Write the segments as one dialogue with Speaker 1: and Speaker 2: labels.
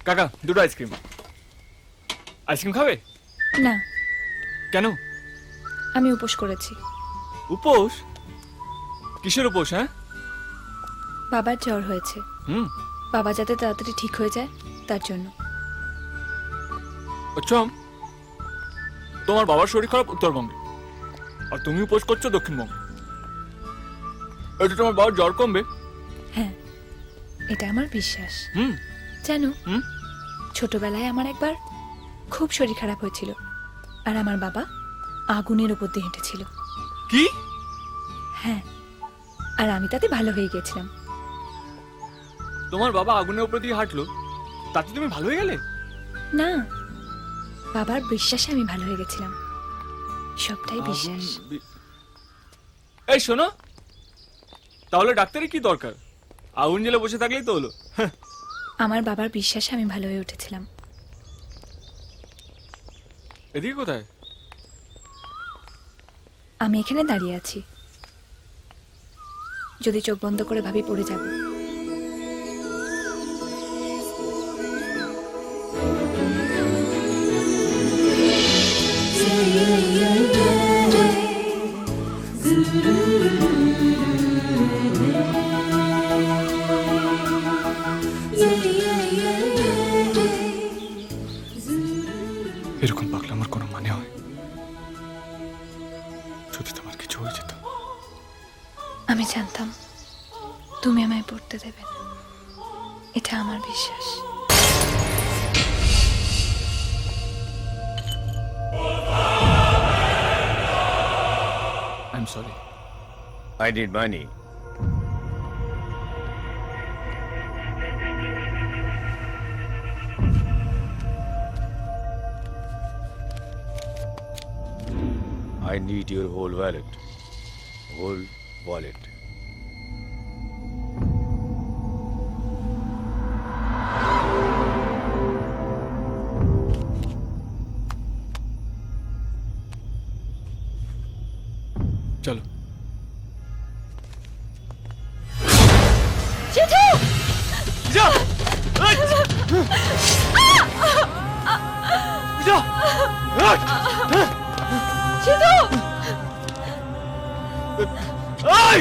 Speaker 1: কাকা দুটো ice cream. Ice cream খাবে?
Speaker 2: না,
Speaker 1: কেন?
Speaker 2: আমি উপোস করেছি।
Speaker 1: উপোস? কিসের উপোস? হ্যাঁ,
Speaker 2: বাবার জ্বর হয়েছে, বাবা যাতে তাড়াতাড়ি ঠিক হয়ে যায় তার জন্য।
Speaker 1: আচ্ছা, তোমার বাবার শরীর খারাপ উত্তরবঙ্গে, আর তুমি উপোস করছো দক্ষিণবঙ্গে। এটা তোমার বাবার জ্বর কমবে?
Speaker 2: হ্যাঁ, এটা আমার বিশ্বাস।
Speaker 1: হুম
Speaker 2: জানো,
Speaker 1: হুম
Speaker 2: ছোটবেলায় আমার একবার খুব শরীর খারাপ হয়েছিল, আর আমার বাবা আগুনের উপর দিয়ে হেঁটেছিল।
Speaker 1: কি?
Speaker 2: হ্যাঁ, আর আমি তাতে ভালো হয়ে গেছিলাম।
Speaker 1: তোমার বাবা আগুনের উপর দিয়ে হাঁটলো, তাতে তুমি ভালো হয়ে গেলে?
Speaker 2: না, বাবার বিশ্বাসে আমি ভালো হয়ে গেছিলাম। সবটাই বিশ্বাস।
Speaker 1: এই শোনো, তাহলে ডাক্তারের কি দরকার? আগুন জ্বেলে বসে থাকলেই তো হলো।
Speaker 2: আমার বাবার বিশ্বাসে আমি ভালো হয়ে উঠেছিলাম।
Speaker 1: এদিকে কোথায়?
Speaker 2: আমি এখানে দাঁড়িয়ে আছি, যদি চোখ বন্ধ করে ভাবি পড়ে যাব।
Speaker 1: এরকম পাগলা আমার কোনো মানে হয়? যদি তোমার কিছু হয়ে যেত।
Speaker 2: আমি জানতাম তুমি আমায় পড়তে দেবে, এটা আমার বিশ্বাস।
Speaker 1: I'm sorry.
Speaker 3: I need money. I need your whole wallet. Whole wallet.
Speaker 1: চলো। যা! এই! যা! এই!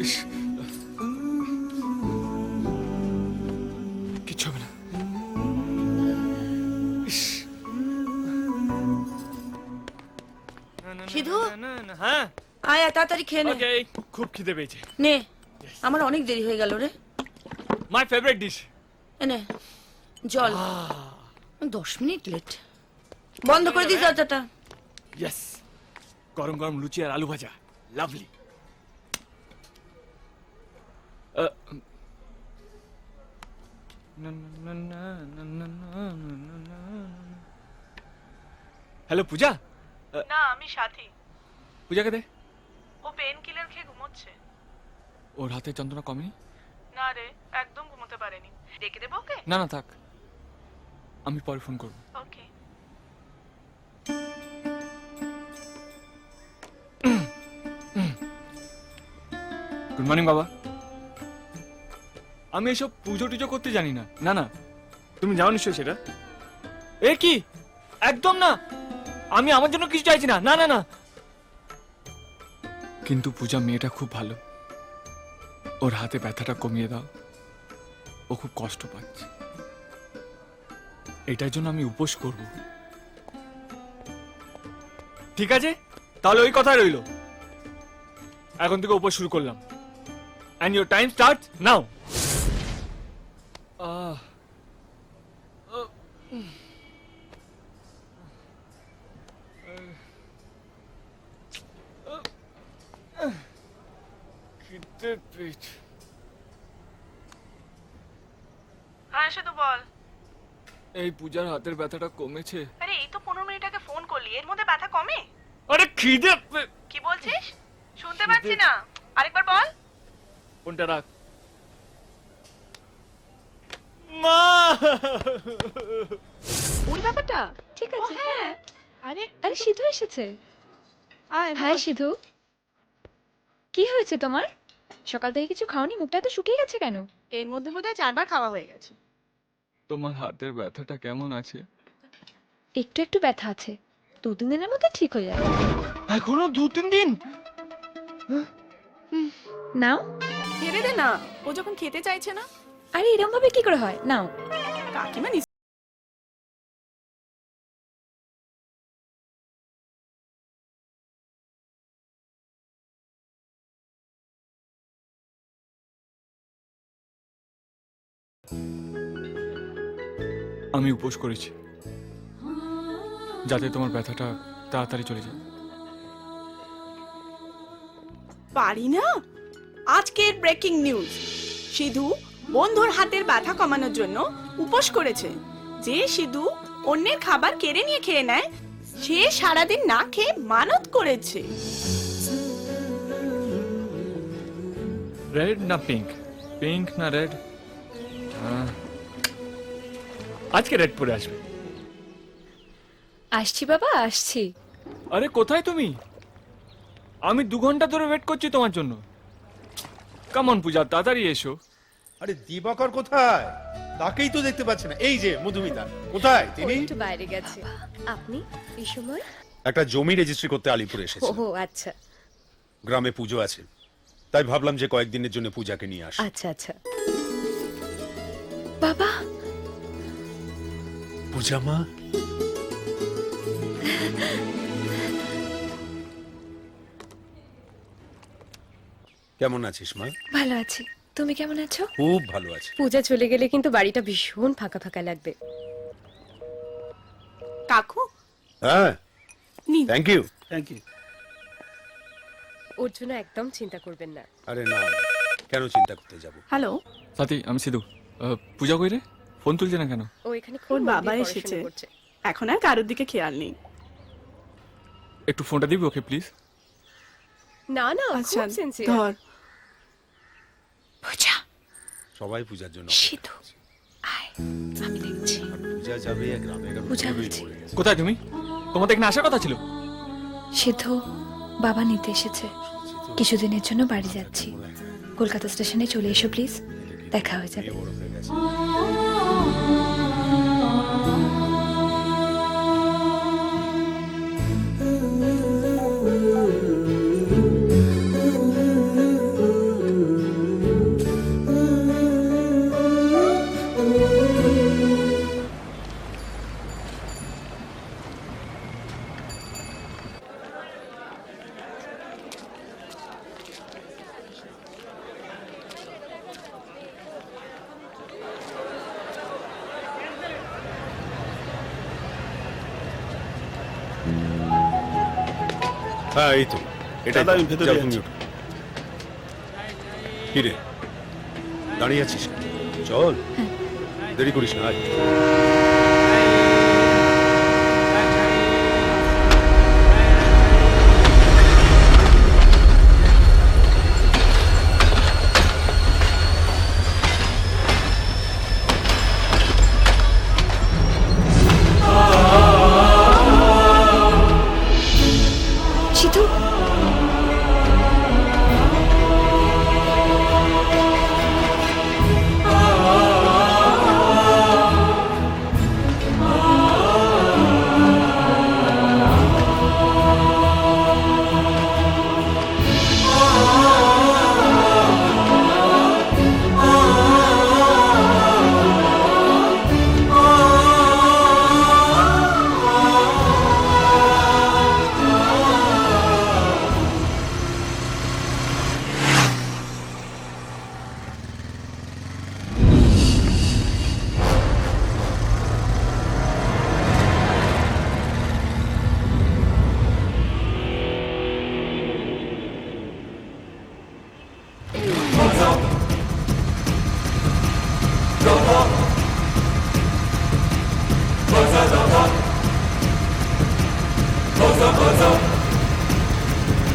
Speaker 1: ইস! কিচ্ছু হবে না। ইস!
Speaker 4: সিধু?
Speaker 1: হ্যাঁ,
Speaker 4: আয় আয়, তাড়াতাড়ি খেয়ে নে।
Speaker 1: ওকে। খুব খিদে পেয়েছে।
Speaker 4: নে, আমার অনেক দেরি হয়ে গেল রে।
Speaker 1: My favourite dish.
Speaker 4: এনে জল। 10 মিনিট লেট। বন্ধ করে দিস দরজাটা।
Speaker 1: ইয়েস, গরম গরম লুচি আর আলু ভাজা, লাভলি। হ্যালো পূজা।
Speaker 5: না, আমি সাথী।
Speaker 1: পূজাকে দে।
Speaker 5: ও পেন কিলার খেয়ে ঘুমোচ্ছে।
Speaker 1: ওর হাতে যন্ত্রণা কমেনি?
Speaker 5: না রে, একদম ঘুমোতে পারেনি। ডেকে দেবো ওকে?
Speaker 1: না না থাক, আমি পরে ফোন করবো।
Speaker 5: ওকে।
Speaker 1: গুড মর্নিং বাবা। আমি এসব পুজো টুজো করতে জানি না। না না, তুমি জানো নিশ্চয় সেটা। এ কি? একদম না, আমি আমার জন্য কিছু চাইছি না। না না না। কিন্তু পূজা মেয়েটা খুব ভালো, ওর হাতে ব্যথাটা কমিয়ে দাও, ও খুব কষ্ট পাচ্ছে। এটার জন্য আমি উপোস করব। ঠিক আছে, তাহলে ওই কথাই রইলো। এখন থেকে উপোস শুরু করলাম। And your time starts now. খিদে পেয়েছে।
Speaker 5: হ্যাঁ শুধু বল।
Speaker 1: এই পূজার হাতের ব্যথাটা কমেছে?
Speaker 5: আরে এই তো 15 মিনিট আগে ফোন করলি, এর মধ্যে ব্যথা কমে?
Speaker 1: আরে খিদে
Speaker 5: কি বলছিস? শুনতে পাচ্ছি না, আরেকবার বল।
Speaker 1: ফোনটা রাখ। মা!
Speaker 5: ওই ব্যাপারটা
Speaker 2: ঠিক
Speaker 5: ও
Speaker 2: আছে।
Speaker 5: হ্যাঁ, আরে
Speaker 2: আরে সিধু এসেছে।
Speaker 5: আয়
Speaker 2: হ্যাঁ সিধু, কি হয়েছে তোমার? সকাল থেকে কিছু খাওনি, মুখটা তো শুকিয়ে গেছে কেন?
Speaker 5: এর মধ্যে বোধহয় 4বার খাওয়া হয়ে গেছে।
Speaker 1: তোমার হাতের ব্যথাটা কেমন আছে?
Speaker 2: একটু একটু ব্যথা আছে, 2-3 দিনের মধ্যে ঠিক হয়ে যাবে।
Speaker 1: এখনো 2-3 দিন?
Speaker 2: নাও।
Speaker 6: ছেড়ে দে না, ও যখন খেতে চাইছে না।
Speaker 2: আরে এরকম ভাবে কি করে হয়, নাও।
Speaker 6: কাকিমা
Speaker 1: আমি উপোস করেছি যাতে তোমার ব্যথাটা তাড়াতাড়ি চলে যায়।
Speaker 6: পারি না। আজকের ব্রেকিং নিউজ, সিধু বন্ধুর হাতের ব্যথা কমানোর জন্য উপোস করেছে। যে সিধু অন্যের খাবার কেড়ে নিয়ে খেয়ে নেয়, সে সারাদিন না খেয়ে মানত করেছে।
Speaker 1: রেড না পিঙ্ক? পিঙ্ক না রেড? আজকে রেড পরে আসবে।
Speaker 2: আসছি বাবা, আসছি।
Speaker 1: আরে কোথায় তুমি? আমি 2 ঘন্টা ধরে ওয়েট করছি তোমার জন্য। কামন পূজা, তাড়াতাড়ি এসো।
Speaker 7: আরে দিবাকর কোথায়? তাকেই তো দেখতে পাচ্ছি না। এই যে মধুমিতা কোথায়? তিনি
Speaker 8: একটু বাইরে গেছে। আপনি এই সময়?
Speaker 7: একটা জমি রেজিস্ট্রি করতে আলিপুরে এসেছে।
Speaker 8: ও আচ্ছা
Speaker 7: গ্রামে পুজো আছে, তাই ভাবলাম যে কয়েকদিনের জন্য পূজাকে নিয়ে আসি।
Speaker 8: আচ্ছা আচ্ছা।
Speaker 2: বাবা,
Speaker 7: পূজা মা, কেমন আছিস মা?
Speaker 2: ভালো আছি, তুমি কেমন আছো?
Speaker 7: খুব ভালো আছি।
Speaker 8: পূজা চলে গেলে কিন্তু বাড়িটা ভীষণ ফাঁকা ফাঁকা লাগবে।
Speaker 6: কাকু
Speaker 7: হ্যাঁ,
Speaker 6: নিন।
Speaker 7: Thank you.
Speaker 8: ওর জন্য একদম চিন্তা করবেন না।
Speaker 7: আরে না, কেন চিন্তা করতে যাব?
Speaker 6: হ্যালো,
Speaker 1: সাথী, আমি সিধু। পূজা কই রে? ফোন তুলছে না কেন?
Speaker 8: ও এখানে খুব
Speaker 6: ওর
Speaker 8: মন
Speaker 6: বাবা
Speaker 8: দিয়ে পড়াশোনা
Speaker 6: এসেছে,
Speaker 8: করছে।
Speaker 6: এখন আর কারোর দিকে খেয়াল নেই।
Speaker 1: একটু ফোনটা দিবি ওকে প্লিজ?
Speaker 8: না না,
Speaker 6: আচ্ছা
Speaker 8: খুব সিনসিয়ার।
Speaker 6: ধর।
Speaker 2: পূজা,
Speaker 7: সবাই পূজার জন্য
Speaker 2: সিধু, আয়, আমি দেখছি।
Speaker 7: আর পূজা যাবে গ্রামে গ্রামে
Speaker 2: পূজা
Speaker 7: ভেবেই
Speaker 2: বলছি।
Speaker 7: পড়ে গেছে।
Speaker 1: কোথায় তুমি? তোমাদের এখানে আসার কথা ছিল।
Speaker 2: সিধু, বাবা নিতে এসেছে, কিছুদিনের জন্য বাড়ি যাচ্ছি। কলকাতা স্টেশনে চলে এসো প্লিজ, দেখা হয়ে যাবে।
Speaker 7: বড় হয়ে গেছে। হ্যাঁ এই তো, এটা
Speaker 9: দাদা, আমি ভেতরে
Speaker 7: তুমি
Speaker 9: যাচ্ছি।
Speaker 7: ওঠো। কি রে, দাঁড়িয়ে আছিস কেন? চল, দেরি করিস না, আয়।
Speaker 2: সিধু,
Speaker 10: Buzzer,